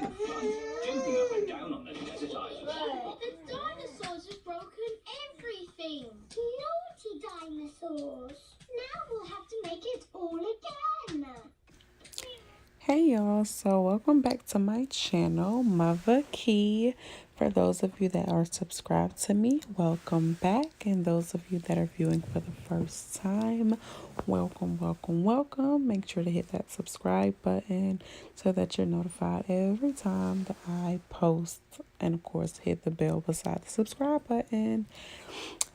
Jumping up and down on the desert island. The dinosaurs have broken everything. Naughty dinosaurs. Now we'll have to make it all again. Hey y'all, so welcome back to my channel, MuvaKey. For those of you that are subscribed to me, welcome back. And those of you that are viewing for the first time, welcome. Make sure to hit that subscribe button so that you're notified every time that I post. And of course, hit the bell beside the subscribe button.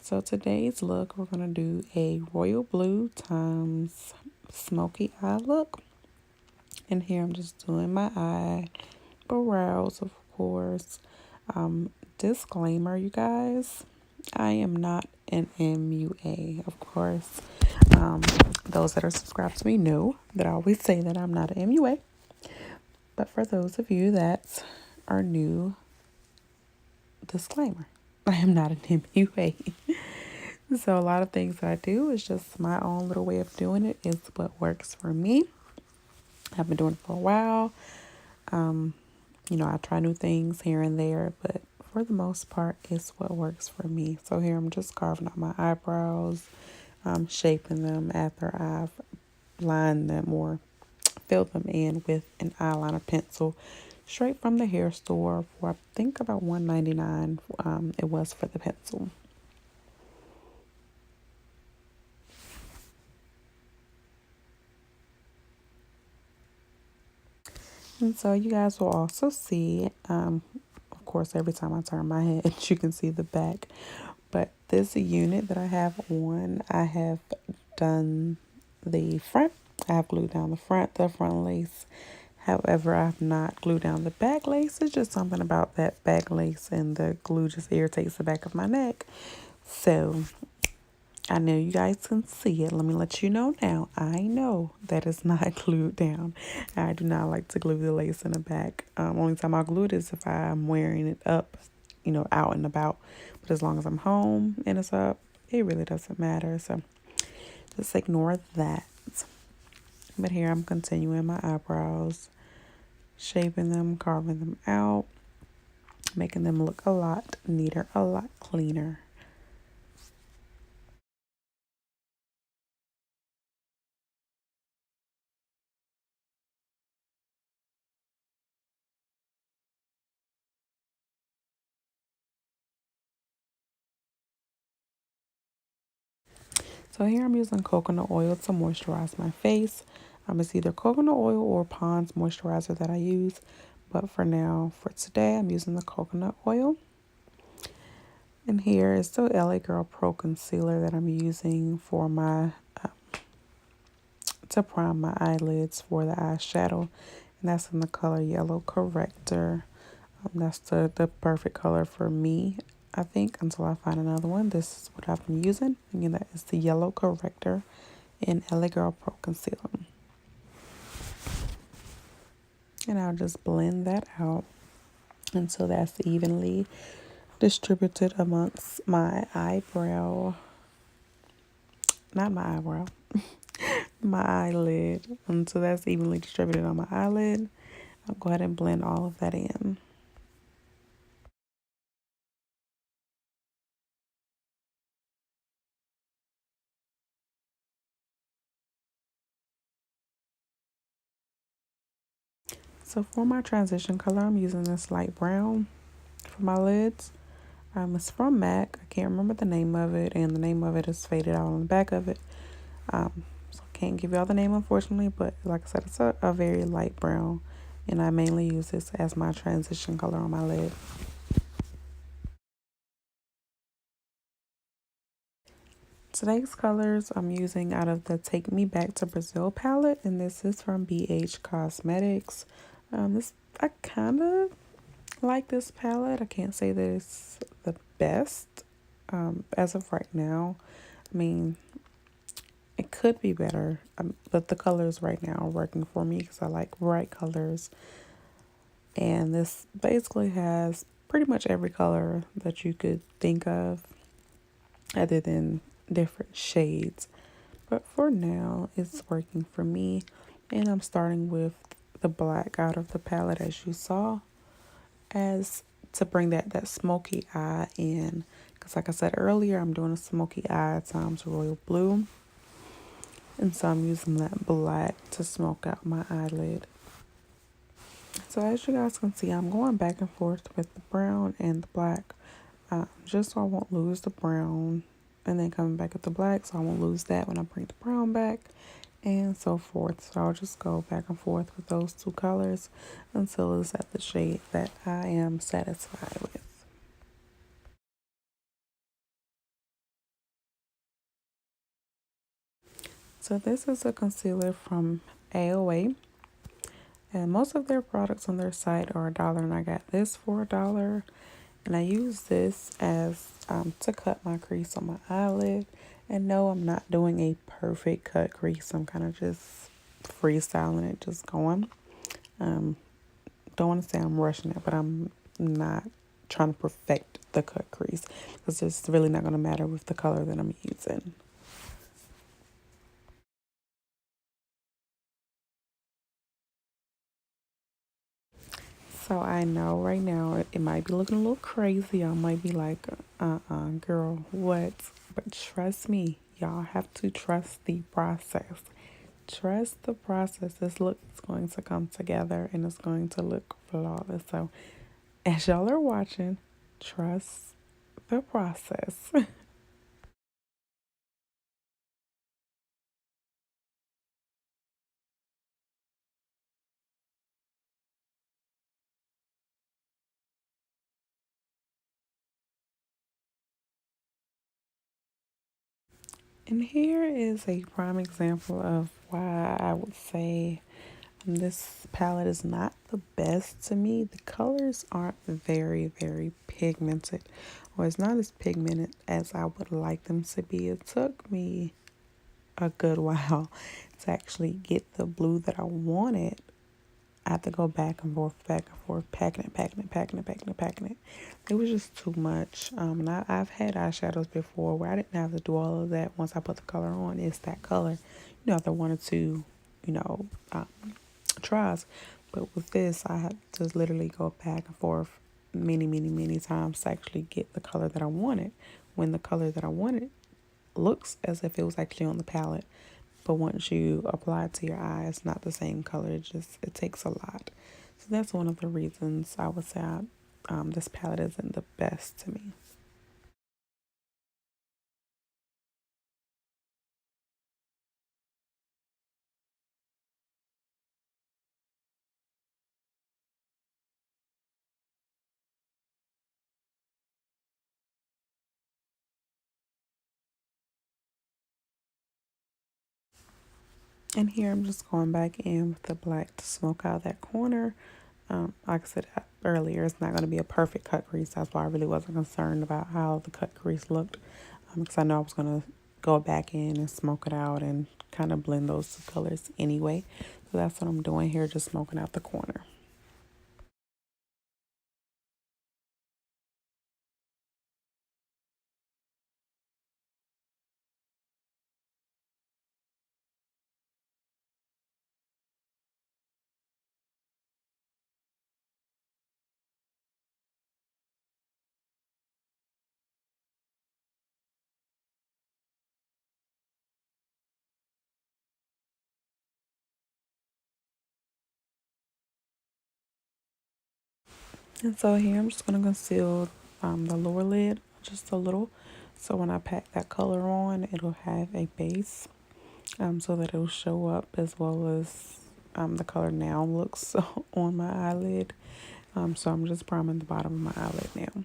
So today's look, we're going to do a royal blue times smoky eye look. And here I'm just doing my eyebrows, of course. Disclaimer, you guys, I am not an MUA, of course. Those that are subscribed to me know that I always say that I'm not an MUA. But for those of you that are new, disclaimer, I am not an MUA. So a lot of things that I do is just my own little way of doing it. Is what works for me. I've been doing it for a while. You know, I try new things here and there, but for the most part, it's what works for me. So here I'm just carving out my eyebrows, shaping them after I've lined them or filled them in with an eyeliner pencil straight from the hair store for I think about $1.99. It was for the pencil. And so you guys will also see, of course, every time I turn my head, you can see the back. But this unit that I have on, I have done the front. I have glued down the front lace. However, I have not glued down the back lace. It's just something about that back lace and the glue just irritates the back of my neck. So I know you guys can see it. Let me let you know now. I know that it's not glued down. I do not like to glue the lace in the back. Only time I'll glue it is if I'm wearing it up, you know, out and about. But as long as I'm home and it's up, it really doesn't matter. So just ignore that. But here I'm continuing my eyebrows, shaping them, carving them out, making them look a lot neater, a lot cleaner. So here I'm using coconut oil to moisturize my face. It's either coconut oil or Pond's moisturizer that I use. But for now, for today, I'm using the coconut oil. And here is the LA Girl Pro Concealer that I'm using for my, to prime my eyelids for the eyeshadow. And that's in the color Yellow Corrector. That's the perfect color for me, I think, until I find another one. This is what I've been using. Again, that is the Yellow Corrector in LA Girl Pro Concealer. And I'll just blend that out until that's evenly distributed amongst my eyebrow. Not my eyebrow. My eyelid. Until that's evenly distributed on my eyelid. I'll go ahead and blend all of that in. So for my transition color, I'm using this light brown for my lids. It's from MAC. I can't remember the name of it, and the name of it is faded out on the back of it. So I can't give y'all the name, unfortunately, but like I said, it's a very light brown, and I mainly use this as my transition color on my lid. Today's colors I'm using out of the Take Me Back to Brazil palette, and this is from BH Cosmetics. I kind of like this palette. I can't say that it's the best as of right now. I mean, it could be better, but the colors right now are working for me because I like bright colors. And this basically has pretty much every color that you could think of other than different shades. But for now, it's working for me. And I'm starting with the black out of the palette, as you saw, as to bring that smoky eye in. Because like I said earlier, I'm doing a smoky eye times royal blue. And so I'm using that black to smoke out my eyelid. So as you guys can see, I'm going back and forth with the brown and the black, just so I won't lose the brown, and then coming back with the black so I won't lose that when I bring the brown back, and so forth. So I'll just go back and forth with those two colors until it's at the shade that I am satisfied with. So this is a concealer from AOA. And most of their products on their site are $1, and I got this for $1. And I use this as to cut my crease on my eyelid. And no, I'm not doing a perfect cut crease. I'm kind of just freestyling it, just going. Don't want to say I'm rushing it, but I'm not trying to perfect the cut crease, because it's really not going to matter with the color that I'm using. So I know right now it might be looking a little crazy. I might be like, girl, what? But trust me, y'all have to trust the process. Trust the process. This look is going to come together and it's going to look flawless. So as y'all are watching, trust the process. And here is a prime example of why I would say this palette is not the best to me. The colors aren't very, very pigmented, or it's not as pigmented as I would like them to be. It took me a good while to actually get the blue that I wanted. I had to go back and forth, packing it. It was just too much. And I've had eyeshadows before where I didn't have to do all of that. Once I put the color on, it's that color. After one or two, tries. But with this, I had to literally go back and forth many times to actually get the color that I wanted. When the color that I wanted looks as if it was actually on the palette, but once you apply it to your eye, it's not the same color. It takes a lot. So that's one of the reasons I would say this palette isn't the best to me. And here I'm just going back in with the black to smoke out that corner. Like I said earlier, it's not going to be a perfect cut crease. That's why I really wasn't concerned about how the cut crease looked, because I know I was going to go back in and smoke it out and kind of blend those two colors anyway. So that's what I'm doing here, just smoking out the corner. And so here I'm just going to conceal the lower lid just a little. So when I pack that color on, it'll have a base, so that it'll show up as well as the color now looks on my eyelid. So I'm just priming the bottom of my eyelid now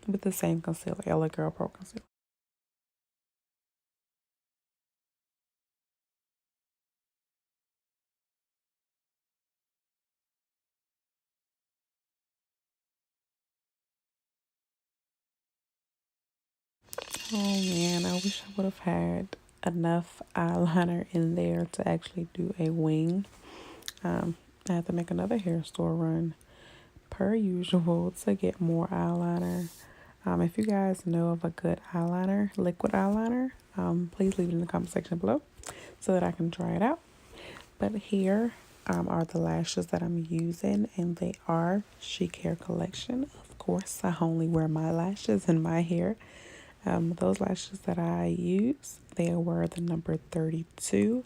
with the same concealer, LA Girl Pro Concealer. Oh man, I wish I would have had enough eyeliner in there to actually do a wing. I have to make another hair store run per usual to get more eyeliner. If you guys know of a good eyeliner, liquid eyeliner, please leave it in the comment section below so that I can try it out. But here are the lashes that I'm using, and they are Chic Hair Collection. Of course, I only wear my lashes and my hair. Those lashes that I use, they were the number 32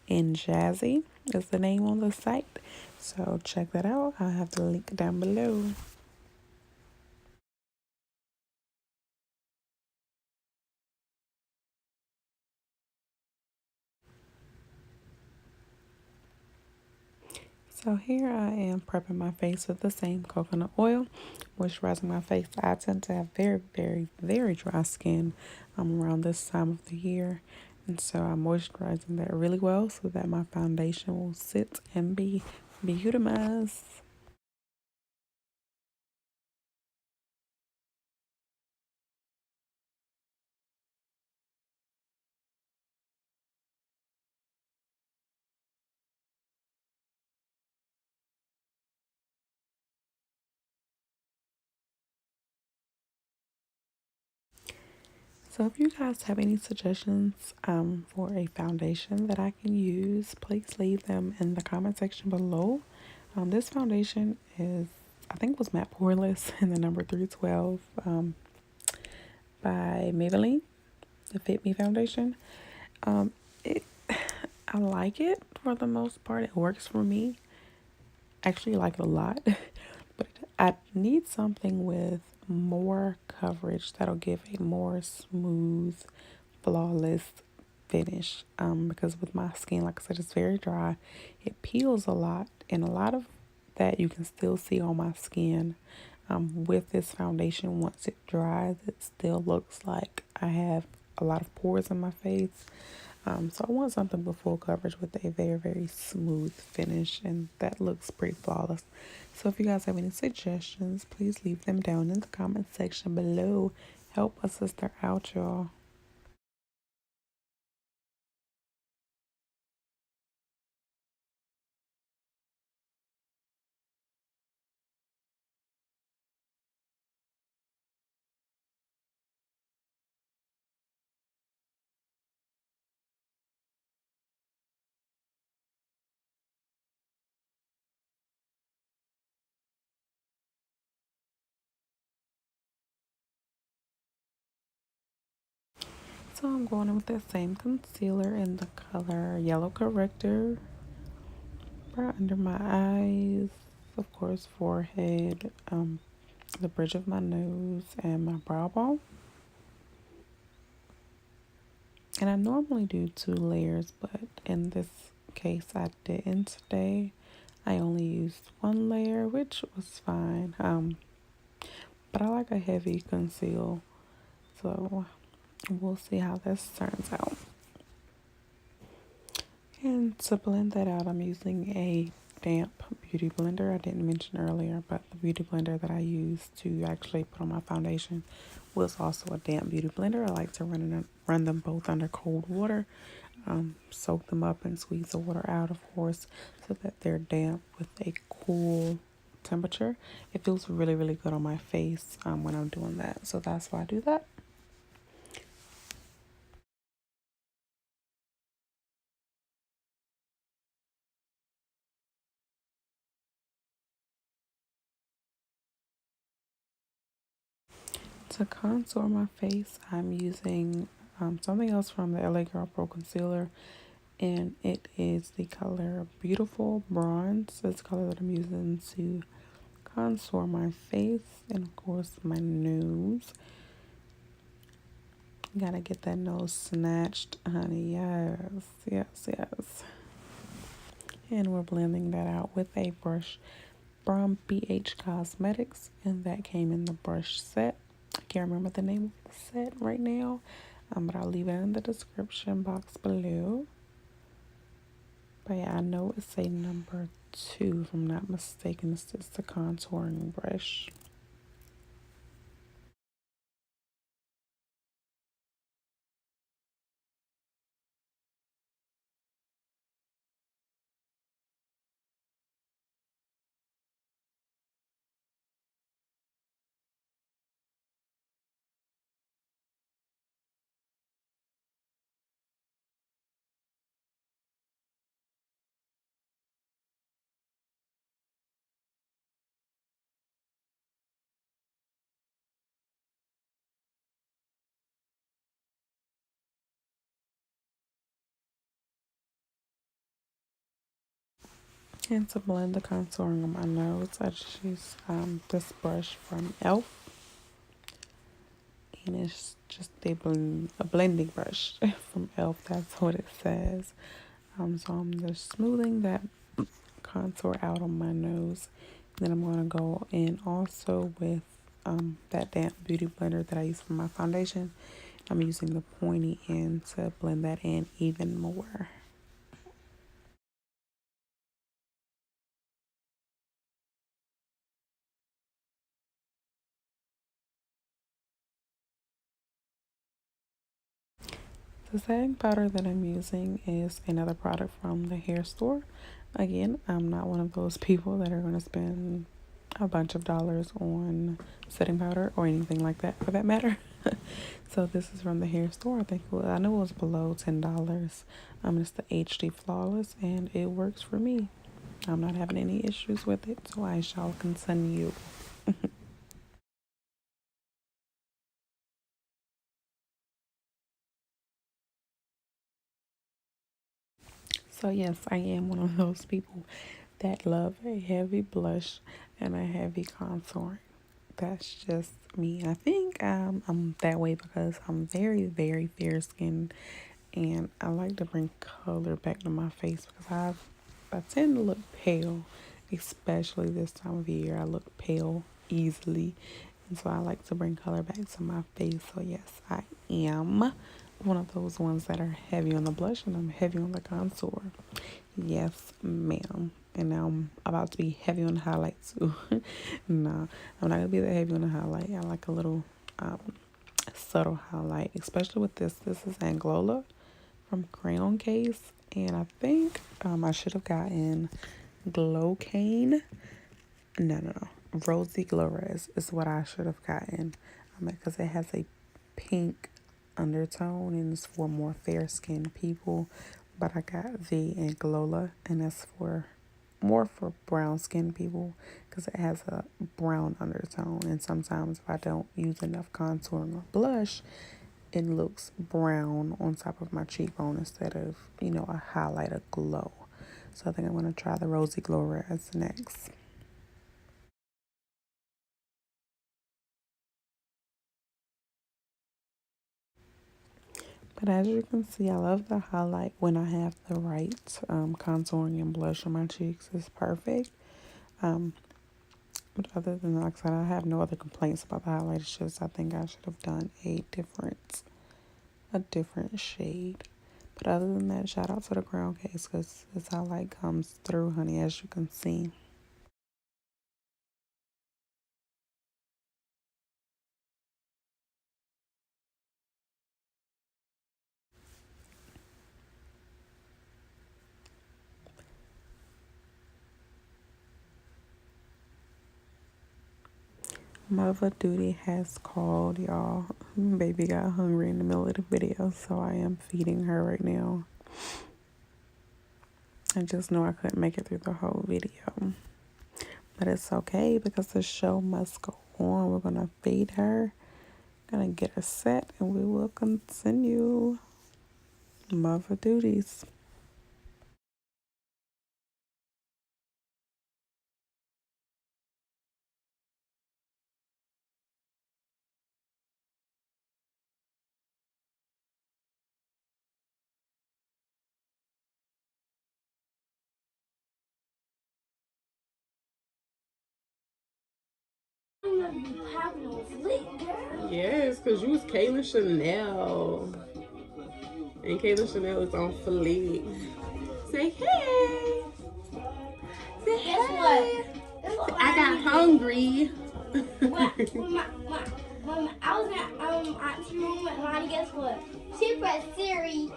in Jazzy is the name on the site. So check that out. I'll have the link down below. So here I am prepping my face with the same coconut oil, moisturizing my face. I tend to have very, very, very dry skin around this time of the year. And so I'm moisturizing that really well so that my foundation will sit and be beautimized. So if you guys have any suggestions for a foundation that I can use, please leave them in the comment section below. This foundation is, I think, was matte poreless in the number 312 by Maybelline, the Fit Me foundation. It, I like it for the most part. It works for me. Actually, like it a lot, but I need something with more coverage that'll give a more smooth, flawless finish. Because with my skin, like I said, it's very dry. It peels a lot, and a lot of that you can still see on my skin. With this foundation, once it dries, it still looks like I have a lot of pores in my face. So I want something with full coverage with a very, very smooth finish, and that looks pretty flawless. So if you guys have any suggestions, please leave them down in the comment section below. Help a sister out, y'all. So I'm going in with that same concealer in the color Yellow Corrector, right under my eyes, of course, forehead, the bridge of my nose, and my brow bone. And I normally do 2 layers, but in this case I didn't today. I only used 1 layer, which was fine. But I like a heavy conceal, so we'll see how this turns out. And to blend that out, I'm using a damp beauty blender. I didn't mention earlier, but the beauty blender that I used to actually put on my foundation was also a damp beauty blender. I like to run them both under cold water, soak them up and squeeze the water out, of course, so that they're damp with a cool temperature. It feels really, really good on my face when I'm doing that. So that's why I do that. To contour my face, I'm using something else from the LA Girl Pro Concealer, and it is the color Beautiful Bronze. It's the color that I'm using to contour my face and, of course, my nose. Gotta get that nose snatched, honey. Yes, yes, yes. And we're blending that out with a brush from BH Cosmetics, and that came in the brush set. I can't remember the name of the set right now, but I'll leave it in the description box below. But yeah, I know it's a number 2, if I'm not mistaken. It's just the contouring brush. And to blend the contouring on my nose, I just use this brush from e.l.f. And it's just a blending brush from e.l.f. That's what it says. So I'm just smoothing that contour out on my nose. Then I'm going to go in also with that damp beauty blender that I use for my foundation. I'm using the pointy end to blend that in even more. The setting powder that I'm using is another product from the hair store. Again, I'm not one of those people that are going to spend a bunch of dollars on setting powder or anything like that for that matter. So this is from the hair store. I know it was below $10. It's the HD Flawless and it works for me. I'm not having any issues with it, so I shall continue. So yes, I am one of those people that love a heavy blush and a heavy contour. That's just me. I think I'm that way because I'm very, very fair skinned and I like to bring color back to my face because I tend to look pale, especially this time of year. I look pale easily. And so I like to bring color back to my face. So yes, I am one of those ones that are heavy on the blush and I'm heavy on the contour. Yes, ma'am. And now I'm about to be heavy on the highlight too. No, I'm not gonna be that heavy on the highlight. I like a little subtle highlight, especially with this. This is Anglola from Crown Case, and I think I should have gotten Glow Cane. No. Rosy Glores is what I should have gotten because it has a pink undertone and it's for more fair skinned people. But I got the Anglola and that's for more for brown skinned people because it has a brown undertone. And sometimes if I don't use enough contouring or blush, it looks brown on top of my cheekbone instead of, a highlight, a glow. So I think I'm going to try the Rosy Glores next. But as you can see, I love the highlight when I have the right contouring and blush on my cheeks. It's perfect. But other than that, like I said, I have no other complaints about the highlight. It's just I think I should have done a different shade. But other than that, shout out to the Crown Case because this highlight comes through, honey, as you can see. Mother duty has called, y'all. Baby got hungry in the middle of the video, so I am feeding her right now. I just know I couldn't make it through the whole video. But it's okay because the show must go on. We're going to feed her, going to get her set, and we will continue mother duties. Yes, because you was Kayla Chanel. And Kayla Chanel is on fleek. Say hey. Say Guess hey. what? I got hungry. When I was at Auntie's room and Lonnie, guess what? She pressed Siri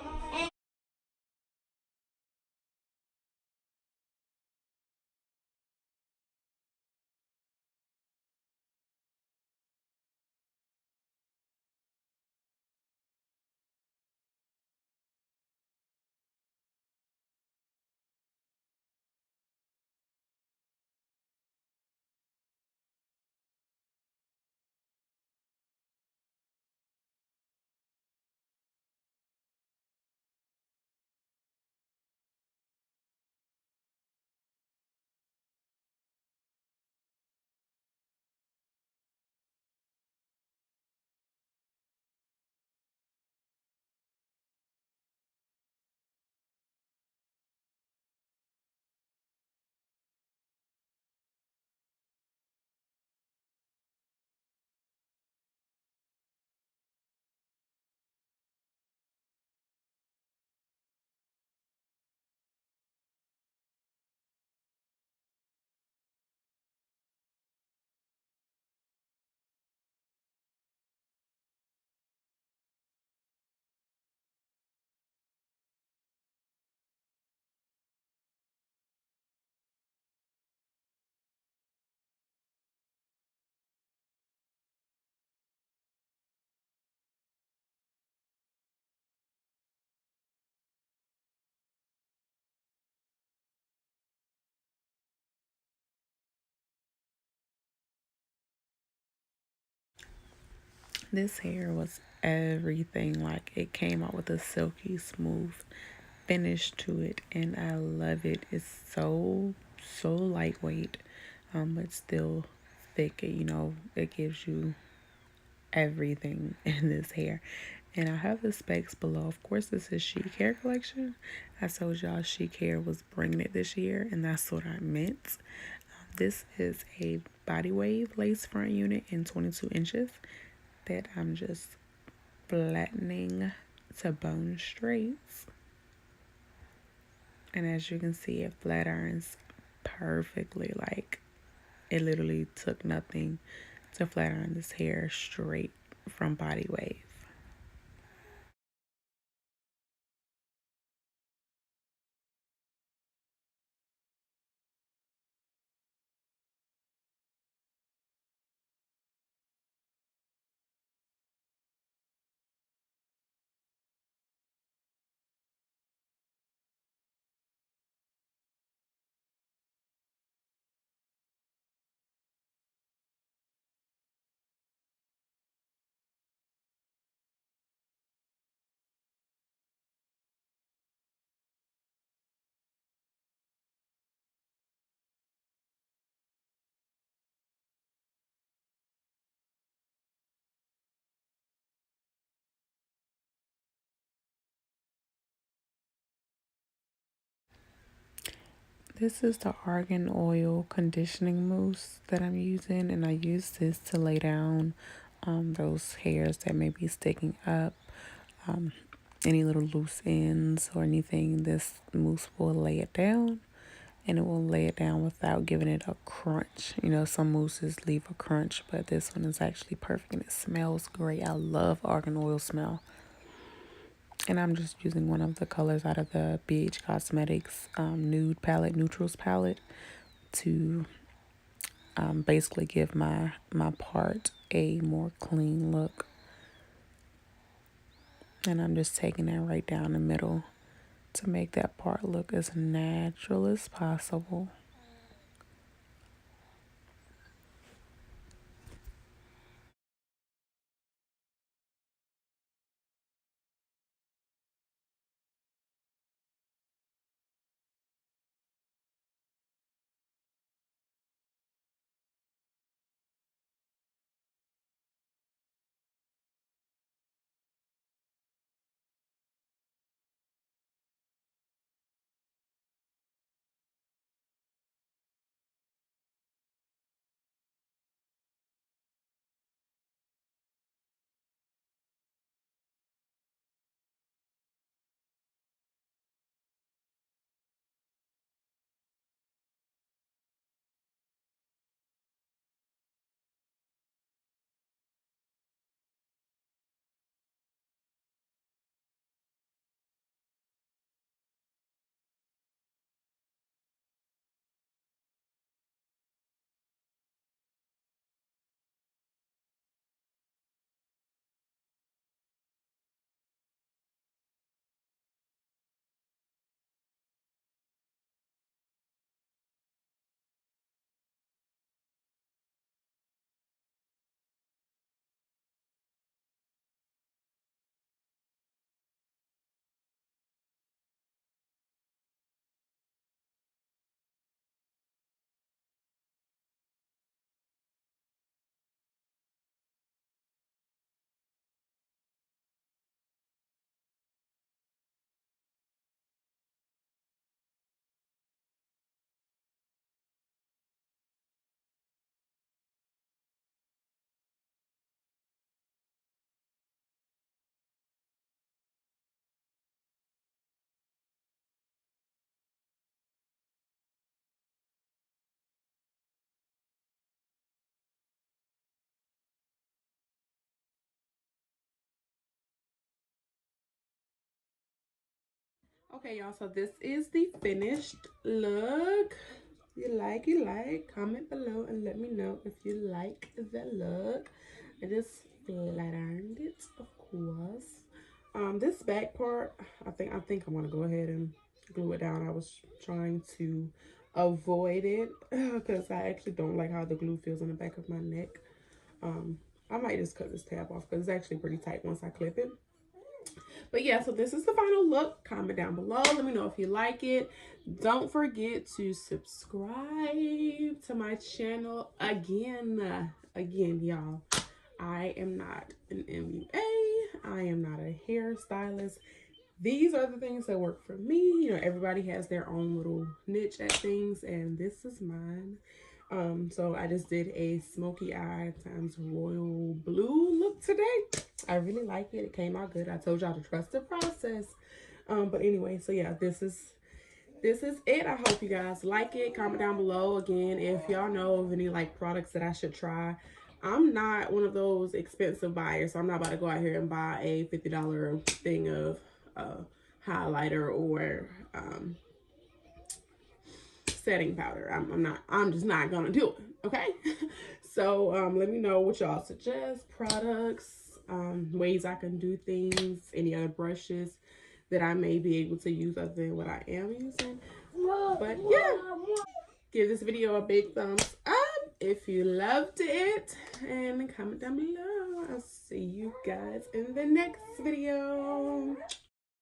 This hair was everything. Like, it came out with a silky smooth finish to it, and I love it. It's so lightweight, but still thick. You know, it gives you everything in this hair. And I have the specs below. Of course, this is Chic hair collection. I told y'all Chic hair was bringing it this year, and that's what I meant. This is a body wave lace front unit in 22 inches that I'm just flattening to bone straights. And as you can see, it flat irons perfectly. Like, it literally took nothing to flat iron this hair straight from body wave. This is the argan oil conditioning mousse that I'm using, and I use this to lay down those hairs that may be sticking up, any little loose ends or anything. This mousse will lay it down, and it will lay it down without giving it a crunch. You know, some mousses leave a crunch, but this one is actually perfect, and it smells great. I love argan oil smell. And I'm just using one of the colors out of the BH Cosmetics nude palette, neutrals palette, to basically give my part a more clean look. And I'm just taking that right down the middle to make that part look as natural as possible. Okay, y'all, so this is the finished look. You like, comment below and let me know if you like the look. I just flat ironed it, of course. This back part, I think I'm gonna go ahead and glue it down. I was trying to avoid it because I actually don't like how the glue feels on the back of my neck. I might just cut this tab off because it's actually pretty tight once I clip it. But yeah, so this is the final look. Comment down below. Let me know if you like it. Don't forget to subscribe to my channel. Again, y'all. I am not an MUA. I am not a hairstylist. These are the things that work for me. You know, everybody has their own little niche at things, and this is mine. So I just did a smoky eye times royal blue look today. I really like it. It came out good. I told y'all to trust the process. But anyway, so yeah, this is it. I hope you guys like it. Comment down below again if y'all know of any like products that I should try. I'm not one of those expensive buyers, so I'm not about to go out here and buy a $50 thing of highlighter or setting powder. I'm just not gonna do it. Okay. So let me know what y'all suggest, products, ways I can do things, any other brushes that I may be able to use other than what I am using. But yeah, give this video a big thumbs up if you loved it, and comment down below. I'll see you guys in the next video.